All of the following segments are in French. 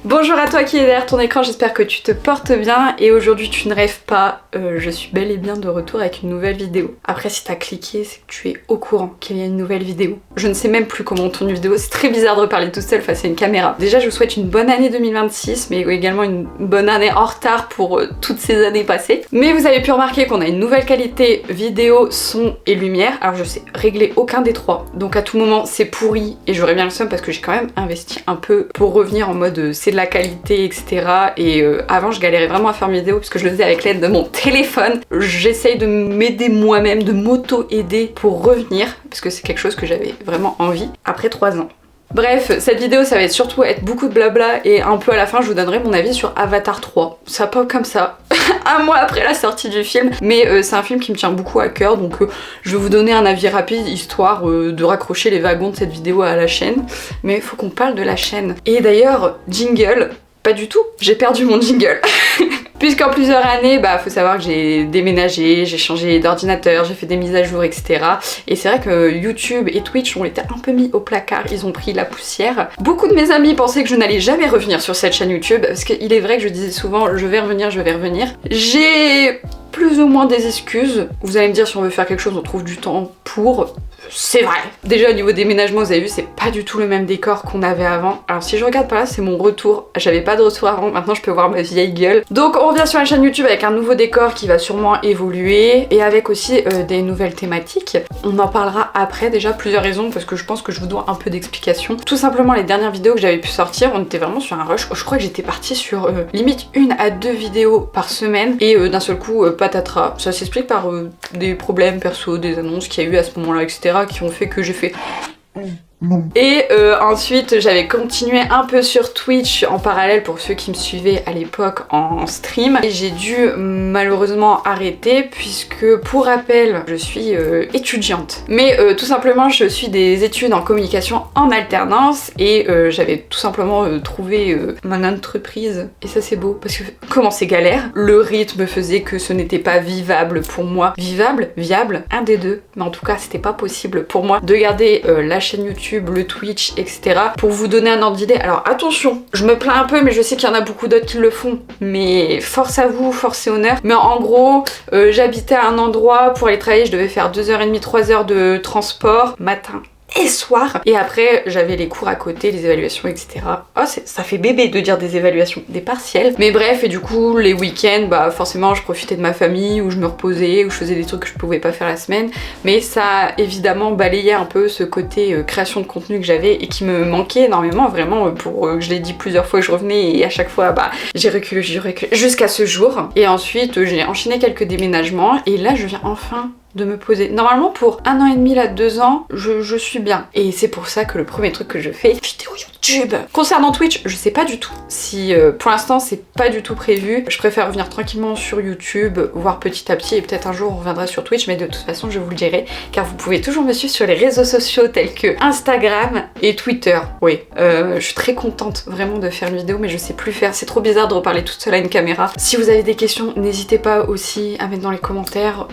Bonjour à toi qui est derrière ton écran, j'espère que tu te portes bien et aujourd'hui tu ne rêves pas, je suis bel et bien de retour avec une nouvelle vidéo. Après si t'as cliqué, c'est que tu es au courant qu'il y a une nouvelle vidéo. Je ne sais même plus comment on tourne une vidéo, c'est très bizarre de reparler toute seule face à une caméra. Déjà je vous souhaite une bonne année 2026, mais également une bonne année en retard pour toutes ces années passées. Mais vous avez pu remarquer qu'on a une nouvelle qualité vidéo, son et lumière. Alors je sais régler aucun des trois, donc à tout moment c'est pourri et j'aurais bien le seum parce que j'ai quand même investi un peu pour revenir en mode c'est de la qualité, etc. Et avant je galérais vraiment à faire mes vidéos parce que je le faisais avec l'aide de mon téléphone. J'essaye de m'aider moi-même, de m'auto-aider pour revenir parce que c'est quelque chose que j'avais vraiment envie après 3 ans. Bref, cette vidéo ça va surtout être beaucoup de blabla et un peu à la fin je vous donnerai mon avis sur Avatar 3. Ça pop comme ça, un mois après la sortie du film, mais c'est un film qui me tient beaucoup à cœur donc je vais vous donner un avis rapide histoire de raccrocher les wagons de cette vidéo à la chaîne. Mais il faut qu'on parle de la chaîne. Et d'ailleurs, jingle, pas du tout, j'ai perdu mon jingle. Puisqu'en plusieurs années, faut savoir que j'ai déménagé, j'ai changé d'ordinateur, j'ai fait des mises à jour, etc. Et c'est vrai que YouTube et Twitch ont été un peu mis au placard, ils ont pris la poussière. Beaucoup de mes amis pensaient que je n'allais jamais revenir sur cette chaîne YouTube, parce qu'il est vrai que je disais souvent je vais revenir, je vais revenir. J'ai plus ou moins des excuses. Vous allez me dire si on veut faire quelque chose, on trouve du temps pour. C'est vrai. Déjà au niveau déménagement, vous avez vu, c'est pas du tout le même décor qu'on avait avant. Alors si je regarde par là, c'est mon retour. J'avais pas de retour avant, maintenant je peux voir ma vieille gueule. Donc on revient sur la chaîne YouTube avec un nouveau décor qui va sûrement évoluer et avec aussi des nouvelles thématiques. On en parlera après, déjà plusieurs raisons parce que je pense que je vous dois un peu d'explication. Tout simplement les dernières vidéos que j'avais pu sortir, on était vraiment sur un rush. Je crois que j'étais partie sur limite 1 à 2 vidéos par semaine et d'un seul coup patatras. Ça s'explique par des problèmes perso, des annonces qu'il y a eu à ce moment-là, etc. qui ont fait que j'ai fait non. Et ensuite j'avais continué un peu sur Twitch en parallèle pour ceux qui me suivaient à l'époque en stream et j'ai dû malheureusement arrêter puisque pour rappel je suis étudiante, mais tout simplement je suis des études en communication en alternance et j'avais tout simplement trouvé mon entreprise et ça c'est beau parce que comment c'est galère, le rythme faisait que ce n'était pas vivable pour moi, viable, un des deux, mais en tout cas c'était pas possible pour moi de garder la chaîne YouTube, le Twitch, etc. pour vous donner un ordre d'idée. Alors attention, je me plains un peu mais je sais qu'il y en a beaucoup d'autres qui le font, mais force à vous, force et honneur. Mais en gros, j'habitais à un endroit, pour aller travailler je devais faire 2h30, 3h de transport matin et soir, et après j'avais les cours à côté, les évaluations, etc. Oh, ça fait bébé de dire des évaluations, des partiels. Mais bref, et du coup les week-ends, forcément je profitais de ma famille, où je me reposais, où je faisais des trucs que je pouvais pas faire la semaine, mais ça a évidemment balayé un peu ce côté création de contenu que j'avais et qui me manquait énormément, vraiment, pour je l'ai dit plusieurs fois que je revenais et à chaque fois j'ai reculé jusqu'à ce jour. Et ensuite j'ai enchaîné quelques déménagements et là je viens enfin de me poser. Normalement pour 1 an et demi, là 2 ans, je suis bien. Et c'est pour ça que le premier truc que je fais, vidéo YouTube. Concernant Twitch, je sais pas du tout. Si pour l'instant c'est pas du tout prévu, je préfère revenir tranquillement sur YouTube, voir petit à petit et peut-être un jour on reviendra sur Twitch, mais de toute façon je vous le dirai car vous pouvez toujours me suivre sur les réseaux sociaux tels que Instagram et Twitter. Oui, je suis très contente vraiment de faire une vidéo mais je sais plus faire, c'est trop bizarre de reparler toute seule à une caméra. Si vous avez des questions, n'hésitez pas aussi à mettre dans les commentaires,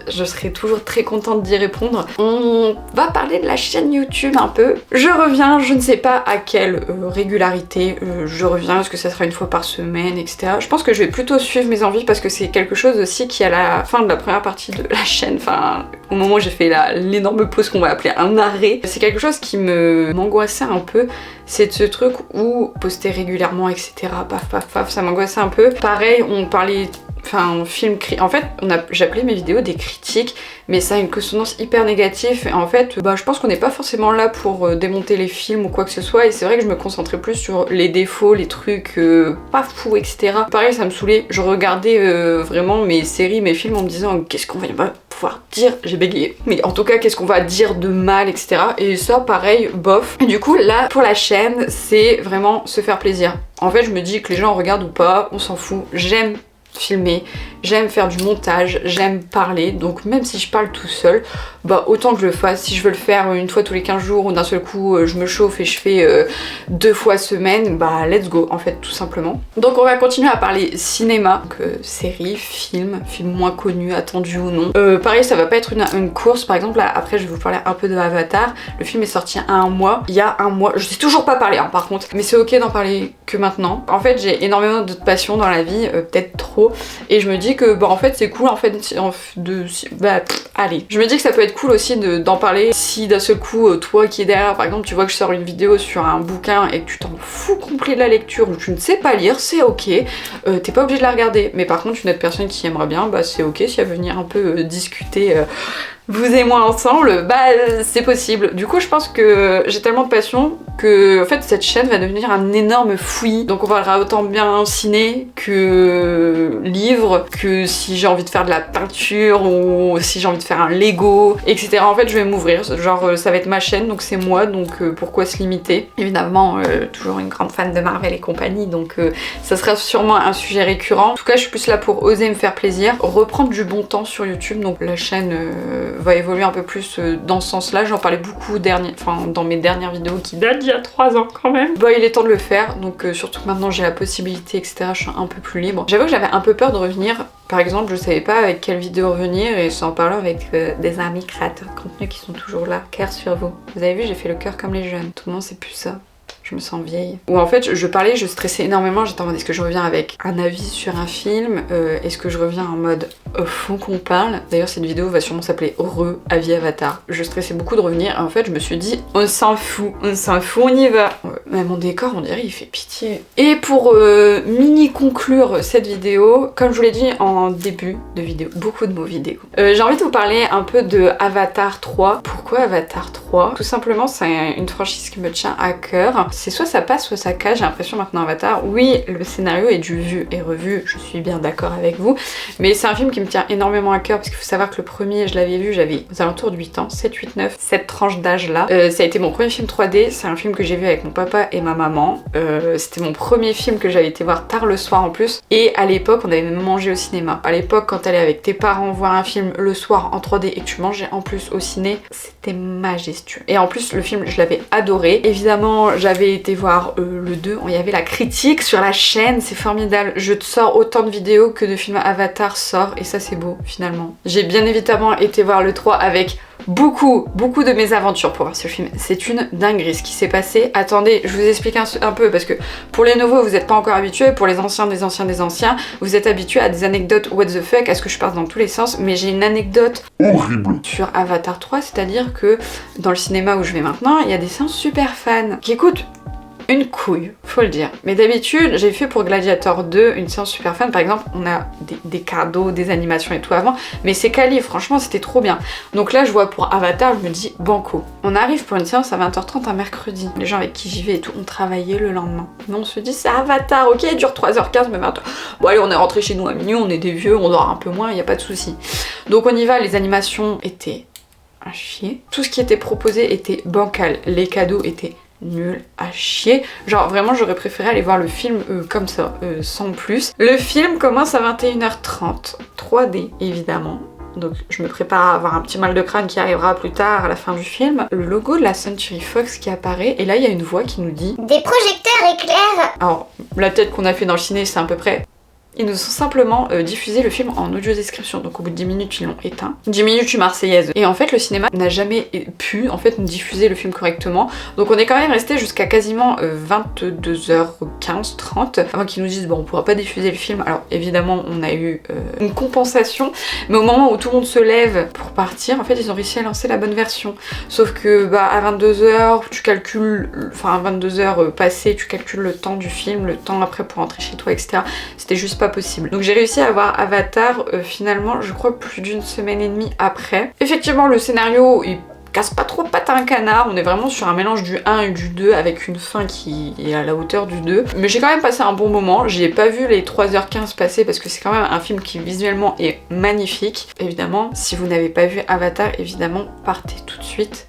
je serai toujours très contente d'y répondre. On va parler de la chaîne YouTube un peu. Je reviens, je ne sais pas à quelle régularité je reviens, est-ce que ça sera une fois par semaine, etc. Je pense que je vais plutôt suivre mes envies parce que c'est quelque chose aussi qui à la fin de la première partie de la chaîne, enfin au moment où j'ai fait l'énorme pause qu'on va appeler un arrêt, c'est quelque chose qui m'angoissait un peu, c'est ce truc où poster régulièrement, etc. Paf, ça m'angoissait un peu. Pareil, on parlait en fait j'appelais mes vidéos des critiques, mais ça a une consonance hyper négative et en fait je pense qu'on n'est pas forcément là pour démonter les films ou quoi que ce soit et c'est vrai que je me concentrais plus sur les défauts, les trucs pas fous, etc. Pareil, ça me saoulait, je regardais vraiment mes séries, mes films en me disant qu'est-ce qu'on va pouvoir dire, j'ai bégayé, mais en tout cas qu'est-ce qu'on va dire de mal, etc. Et ça pareil, bof. Et du coup là pour la chaîne c'est vraiment se faire plaisir. En fait je me dis que les gens regardent ou pas, on s'en fout, j'aime filmer, j'aime faire du montage, j'aime parler, donc même si je parle tout seul, bah autant que je le fasse. Si je veux le faire une fois tous les 15 jours ou d'un seul coup je me chauffe et je fais 2 fois semaine, bah let's go en fait tout simplement. Donc on va continuer à parler cinéma, donc séries, films moins connus, attendus ou non. Pareil, ça va pas être une course. Par exemple là, après je vais vous parler un peu de Avatar. Le film est sorti il y a un mois, je sais toujours pas parler par contre, mais c'est ok d'en parler que maintenant. En fait j'ai énormément d'autres passions dans la vie, peut-être trop, et je me dis que bah en fait c'est cool en fait allez, je me dis que ça peut être cool aussi d'en parler si d'un seul coup toi qui est derrière, par exemple tu vois que je sors une vidéo sur un bouquin et que tu t'en fous complet de la lecture ou tu ne sais pas lire, c'est ok, t'es pas obligé de la regarder, mais par contre une autre personne qui aimerait bien, bah c'est ok si elle veut venir un peu discuter vous et moi ensemble, bah c'est possible. Du coup je pense que j'ai tellement de passion que en fait cette chaîne va devenir un énorme fouillis. Donc on parlera autant bien ciné que livre, que si j'ai envie de faire de la peinture ou si j'ai envie de faire un Lego, etc. En fait je vais m'ouvrir, genre ça va être ma chaîne, donc c'est moi, donc pourquoi se limiter. Évidemment toujours une grande fan de Marvel et compagnie, donc ça sera sûrement un sujet récurrent. En tout cas je suis plus là pour oser me faire plaisir, reprendre du bon temps sur YouTube, donc la chaîne va évoluer un peu plus dans ce sens-là. J'en parlais beaucoup dans mes dernières vidéos qui datent d'il y a 3 ans quand même. Bah il est temps de le faire, donc surtout que maintenant j'ai la possibilité, etc. Je suis un peu plus libre. J'avoue que j'avais un peu peur de revenir. Par exemple, je savais pas avec quelle vidéo revenir et c'est en parlant avec des amis créateurs de contenu qui sont toujours là. Cœur sur vous. Vous avez vu, j'ai fait le cœur comme les jeunes. Tout le monde sait plus ça. Je me sens vieille. Ou en fait, je parlais, je stressais énormément, j'étais en mode est-ce que je reviens avec un avis sur un film, est-ce que je reviens en mode fond qu'on parle. D'ailleurs cette vidéo va sûrement s'appeler avis Avatar. Je stressais beaucoup de revenir et en fait je me suis dit on s'en fout, on y va. Mais mon décor on dirait il fait pitié. Et pour mini conclure cette vidéo, comme je vous l'ai dit en début de vidéo, beaucoup de mots vidéo, j'ai envie de vous parler un peu de Avatar 3. Pourquoi Avatar 3? Tout simplement c'est une franchise qui me tient à cœur. C'est soit ça passe, soit ça cache. J'ai l'impression maintenant Avatar, oui, le scénario est du vu et revu, je suis bien d'accord avec vous, mais c'est un film qui me tient énormément à cœur parce qu'il faut savoir que le premier, je l'avais vu, j'avais aux alentours de 8 ans, 7, 8, 9, cette tranche d'âge là. Ça a été mon premier film 3D, c'est un film que j'ai vu avec mon papa et ma maman. C'était mon premier film que j'avais été voir tard le soir en plus, et à l'époque on avait même mangé au cinéma. À l'époque quand t'allais avec tes parents voir un film le soir en 3D et que tu mangeais en plus au ciné, c'était majestueux. Et en plus le film je l'avais adoré. Évidemment j'avais été voir le 2, il y avait la critique sur la chaîne, c'est formidable. Je te sors autant de vidéos que de films Avatar sort et ça c'est beau finalement. J'ai bien évidemment été voir le 3 avec beaucoup de mésaventures pour voir ce film. C'est une dinguerie ce qui s'est passé. Attendez, je vous explique un peu parce que pour les nouveaux vous n'êtes pas encore habitués, pour les anciens des anciens, vous êtes habitués à des anecdotes what the fuck, à ce que je passe dans tous les sens, mais j'ai une anecdote horrible sur Avatar 3, c'est-à-dire que dans le cinéma où je vais maintenant, il y a des séances super fans qui écoutent une couille, faut le dire. Mais d'habitude, j'ai fait pour Gladiator 2 une séance super fan, par exemple, on a des cadeaux, des animations et tout avant, mais c'est quali, franchement c'était trop bien. Donc là je vois pour Avatar, je me dis banco. On arrive pour une séance à 20h30 un mercredi. Les gens avec qui j'y vais et tout, on travaillait le lendemain. Mais on se dit c'est Avatar, ok, il dure 3h15, mais 20h. Bon allez, on est rentré chez nous à minuit, on est des vieux, on dort un peu moins, y a pas de souci. Donc on y va, les animations étaient à chier. Tout ce qui était proposé était bancal, les cadeaux étaient nul à chier. Genre vraiment j'aurais préféré aller voir le film comme ça, sans plus. Le film commence à 21h30, 3D évidemment. Donc je me prépare à avoir un petit mal de crâne qui arrivera plus tard à la fin du film. Le logo de la Century Fox qui apparaît et là il y a une voix qui nous dit des projecteurs éclairs. Alors la tête qu'on a fait dans le ciné c'est à peu près... Ils nous ont simplement diffusé le film en audio description, donc au bout de 10 minutes ils l'ont éteint. 10 minutes je suis marseillaise. Et en fait le cinéma n'a jamais pu en fait nous diffuser le film correctement. Donc on est quand même resté jusqu'à quasiment 22h15, 30 avant qu'ils nous disent bon on pourra pas diffuser le film. Alors évidemment on a eu une compensation, mais au moment où tout le monde se lève pour partir, en fait ils ont réussi à lancer la bonne version. Sauf que bah à 22h tu calcules, enfin à 22h passées tu calcules le temps du film, le temps après pour rentrer chez toi, etc. C'était juste pas possible. Donc j'ai réussi à voir Avatar finalement je crois plus d'une semaine et demie après. Effectivement le scénario il casse pas trop patte à un canard, on est vraiment sur un mélange du 1 et du 2 avec une fin qui est à la hauteur du 2. Mais j'ai quand même passé un bon moment, j'y ai pas vu les 3h15 passer parce que c'est quand même un film qui visuellement est magnifique. Évidemment si vous n'avez pas vu Avatar, évidemment partez tout de suite.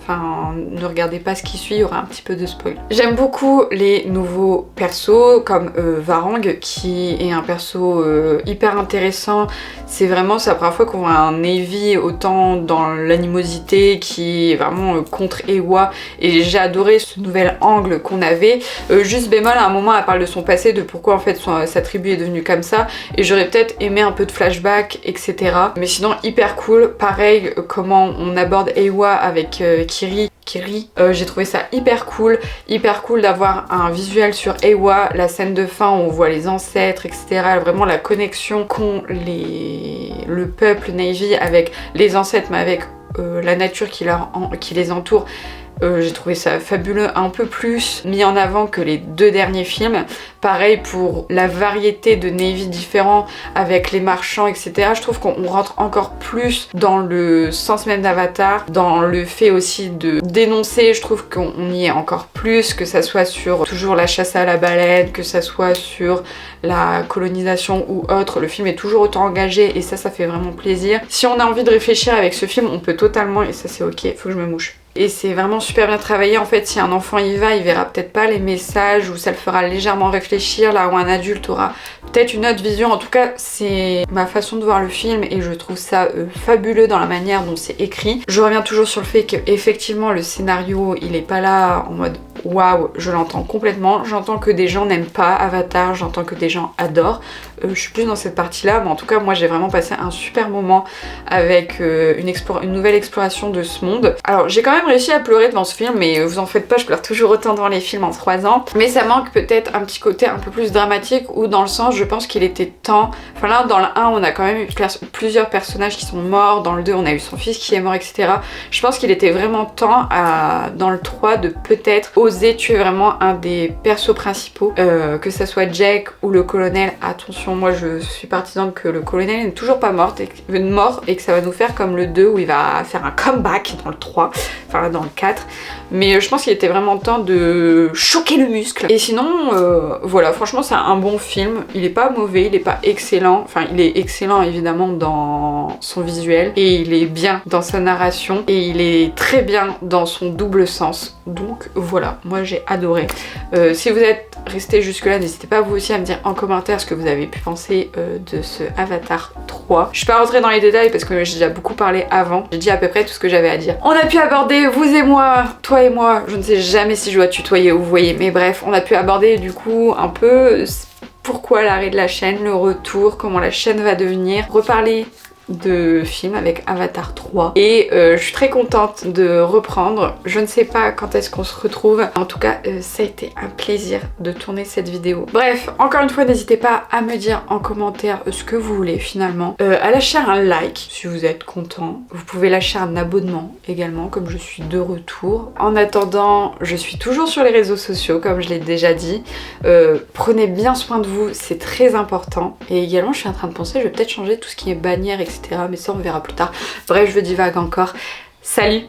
enfin ne regardez pas ce qui suit, il y aura un petit peu de spoil. J'aime beaucoup les nouveaux persos comme Varang qui est un perso hyper intéressant. C'est vraiment la première fois qu'on voit un Navy autant dans l'animosité qui est vraiment contre Eywa, et j'ai adoré ce nouvel angle qu'on avait. Juste bémol, à un moment elle parle de son passé, de pourquoi en fait sa tribu est devenue comme ça, et j'aurais peut-être aimé un peu de flashback, etc. Mais sinon hyper cool. Pareil, comment on aborde Eywa avec Kiri, j'ai trouvé ça hyper cool d'avoir un visuel sur Eywa, la scène de fin où on voit les ancêtres, etc. Vraiment la connexion qu'ont le peuple Na'vi avec les ancêtres, mais avec la nature qui les entoure. J'ai trouvé ça fabuleux, un peu plus mis en avant que les deux derniers films. Pareil pour la variété de Na'vi différents avec les marchands, etc. Je trouve qu'on rentre encore plus dans le sens même d'Avatar, dans le fait aussi de dénoncer. Je trouve qu'on y est encore plus, que ça soit sur toujours la chasse à la baleine, que ça soit sur la colonisation ou autre. Le film est toujours autant engagé et ça fait vraiment plaisir. Si on a envie de réfléchir avec ce film, on peut totalement, et ça c'est ok, faut que je me mouche. Et c'est vraiment super bien travaillé. En fait, si un enfant y va, il verra peut-être pas les messages, ou ça le fera légèrement réfléchir, là où un adulte aura peut-être une autre vision. En tout cas, c'est ma façon de voir le film et je trouve ça fabuleux dans la manière dont c'est écrit. Je reviens toujours sur le fait que effectivement le scénario, il est pas là en mode waouh, je l'entends complètement. J'entends que des gens n'aiment pas Avatar, j'entends que des gens adorent. Je suis plus dans cette partie-là, mais en tout cas, moi j'ai vraiment passé un super moment avec une nouvelle exploration de ce monde. Alors, j'ai quand même réussi à pleurer devant ce film, mais vous en faites pas, je pleure toujours autant devant les films en 3 ans. Mais ça manque peut-être un petit côté un peu plus dramatique, ou dans le sens, je pense qu'il était temps. Enfin là, dans le 1, on a quand même eu plusieurs personnages qui sont morts. Dans le 2, on a eu son fils qui est mort, etc. Je pense qu'il était vraiment temps, dans le 3, de peut-être oser tuer vraiment un des persos principaux, que ça soit Jack ou le colonel. Attention, moi je suis partisane que le colonel n'est toujours pas mort et que ça va nous faire comme le 2 où il va faire un comeback dans le 3, enfin dans le 4. Mais je pense qu'il était vraiment temps de choquer le muscle. Et sinon, voilà, franchement c'est un bon film. Il est pas mauvais, il est pas excellent. Enfin, il est excellent évidemment dans son visuel, et il est bien dans sa narration, et il est très bien dans son double sens. Donc voilà, moi j'ai adoré. Si vous êtes resté jusque là, n'hésitez pas vous aussi à me dire en commentaire ce que vous avez pu penser de ce Avatar 3. Je suis pas rentrée dans les détails parce que j'ai déjà beaucoup parlé avant. J'ai dit à peu près tout ce que j'avais à dire. On a pu aborder, vous et moi, toi et moi, je ne sais jamais si je dois tutoyer ou vous voyez, mais bref, on a pu aborder du coup un peu pourquoi l'arrêt de la chaîne, le retour, comment la chaîne va devenir, reparler de film avec Avatar 3, et je suis très contente de reprendre. Je ne sais pas quand est-ce qu'on se retrouve, en tout cas ça a été un plaisir de tourner cette vidéo. Bref, encore une fois, n'hésitez pas à me dire en commentaire ce que vous voulez finalement, à lâcher un like si vous êtes content. Vous pouvez lâcher un abonnement également, comme je suis de retour. En attendant, je suis toujours sur les réseaux sociaux comme je l'ai déjà dit. Prenez bien soin de vous, c'est très important. Et également, je suis en train de penser, je vais peut-être changer tout ce qui est bannière, etc. Mais ça on verra plus tard. Bref, je divague encore. Salut!